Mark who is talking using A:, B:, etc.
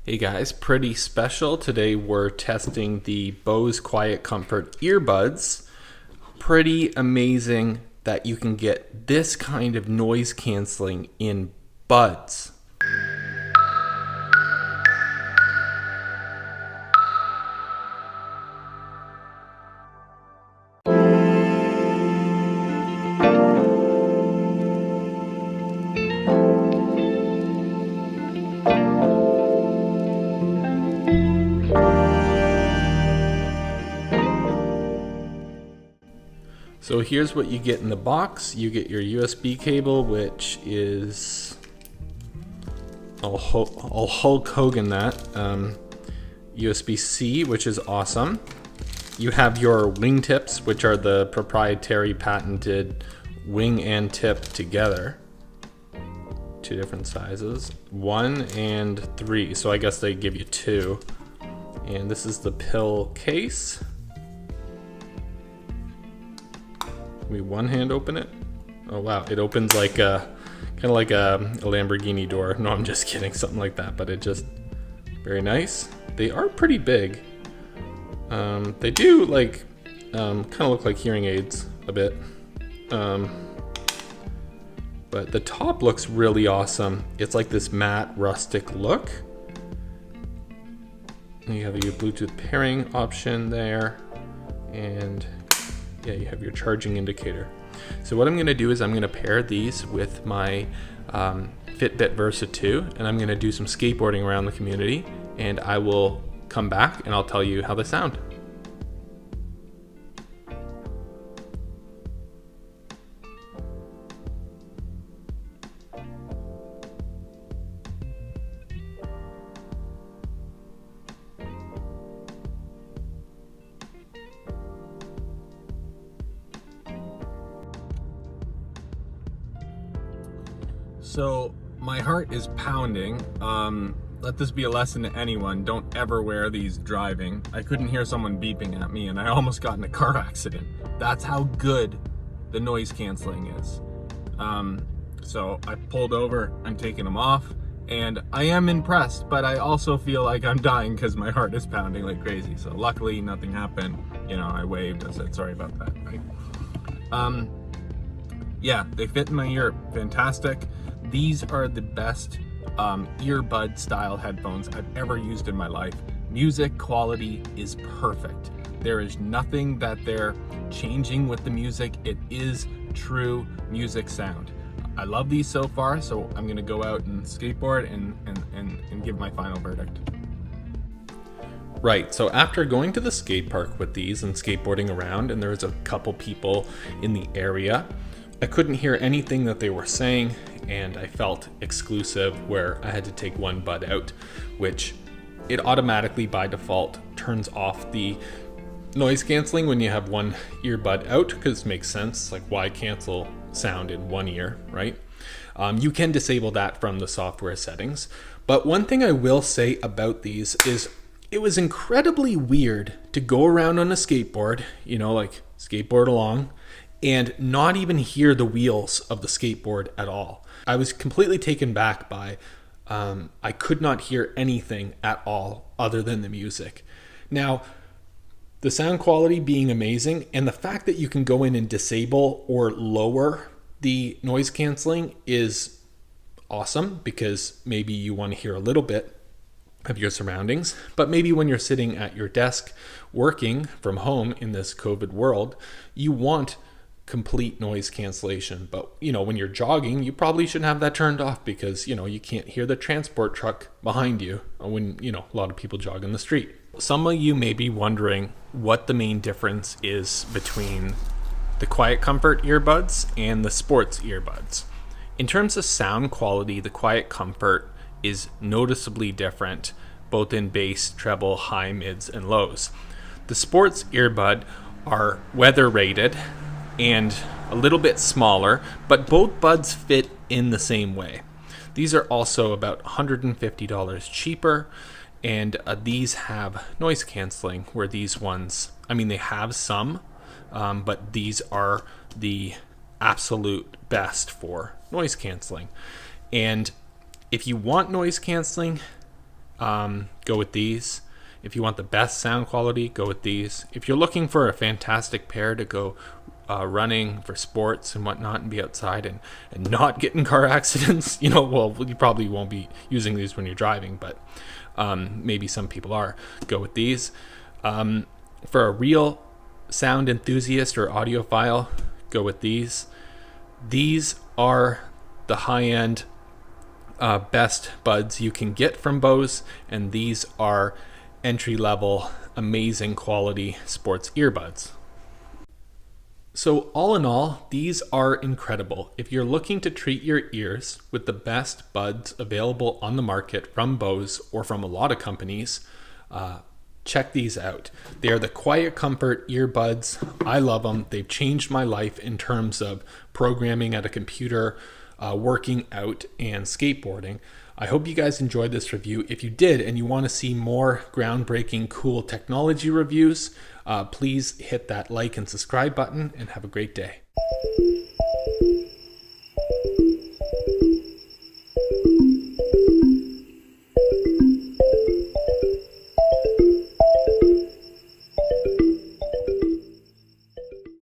A: Hey guys, pretty special. Today we're testing the BOSE QuietComfort earbuds. Pretty amazing that you can get this kind of noise canceling in buds. So here's what you get in the box. You get your USB cable, which is, I'll Hulk Hogan that. USB-C, which is awesome. You have your wingtips, which are the proprietary patented wing and tip together. Two different sizes, 1 and 3. So I guess they give you 2. And this is the pill case. We one hand open it. Oh wow, it opens like a kind of like a Lamborghini door. No, I'm just kidding, something like that. But it just very nice. They are pretty big. They do like kind of look like hearing aids a bit. But the top looks really awesome. It's like this matte rustic look. And you have your Bluetooth pairing option there, and yeah, you have your charging indicator. So what I'm going to do is I'm going to pair these with my Fitbit Versa 2, and I'm going to do some skateboarding around the community, and I will come back and I'll tell you how they sound. So my heart is pounding. Let this be a lesson to anyone. Don't ever wear these driving. I couldn't hear someone beeping at me and I almost got in a car accident. That's how good the noise canceling is. So I pulled over, I'm taking them off, and I am impressed, but I also feel like I'm dying because my heart is pounding like crazy. So luckily nothing happened. You know, I waved, I said sorry about that, right? Yeah, they fit in my ear, fantastic. These are the best earbud style headphones I've ever used in my life. Music quality is perfect. There is nothing that they're changing with the music. It is true music sound. I love these so far, so I'm gonna go out and skateboard and give my final verdict. Right, so after going to the skate park with these and skateboarding around, and there was a couple people in the area, I couldn't hear anything that they were saying, and I felt exclusive where I had to take one bud out, which it automatically by default turns off the noise canceling when you have one earbud out, because it makes sense. Like, why cancel sound in one ear, right? You can disable that from the software settings. But one thing I will say about these is it was incredibly weird to go around on a skateboard, you know, like skateboard along, and not even hear the wheels of the skateboard at all. I was completely taken back by, I could not hear anything at all other than the music. Now, the sound quality being amazing, and the fact that you can go in and disable or lower the noise canceling is awesome, because maybe you want to hear a little bit of your surroundings, but maybe when you're sitting at your desk working from home in this COVID world, you want complete noise cancellation. But you know, when you're jogging, you probably should have that turned off, because you know, you can't hear the transport truck behind you when, you know, a lot of people jog in the street. Some of you may be wondering what the main difference is between the QuietComfort earbuds and the sports earbuds. In terms of sound quality, the QuietComfort is noticeably different, both in bass, treble, high, mids, and lows. The sports earbud are weather rated and a little bit smaller, but both buds fit in the same way. These are also about $150 cheaper, and these have noise canceling, where these ones, I mean, they have some, but these are the absolute best for noise canceling. And if you want noise canceling, go with these. If you want the best sound quality, go with these. If you're looking for a fantastic pair to go running for sports and whatnot and be outside and not get in car accidents, well, you probably won't be using these when you're driving, but maybe some people are, go with these. For a real sound enthusiast or audiophile, go with these. These are the high-end best buds you can get from Bose, and these are entry-level, amazing quality sports earbuds. So all in all, these are incredible. If you're looking to treat your ears with the best buds available on the market from Bose or from a lot of companies, check these out. They are the QuietComfort earbuds. I love them. They've changed my life in terms of programming at a computer, working out, and skateboarding. I hope you guys enjoyed this review. If you did and you want to see more groundbreaking, cool technology reviews, please hit that like and subscribe button and have a great day.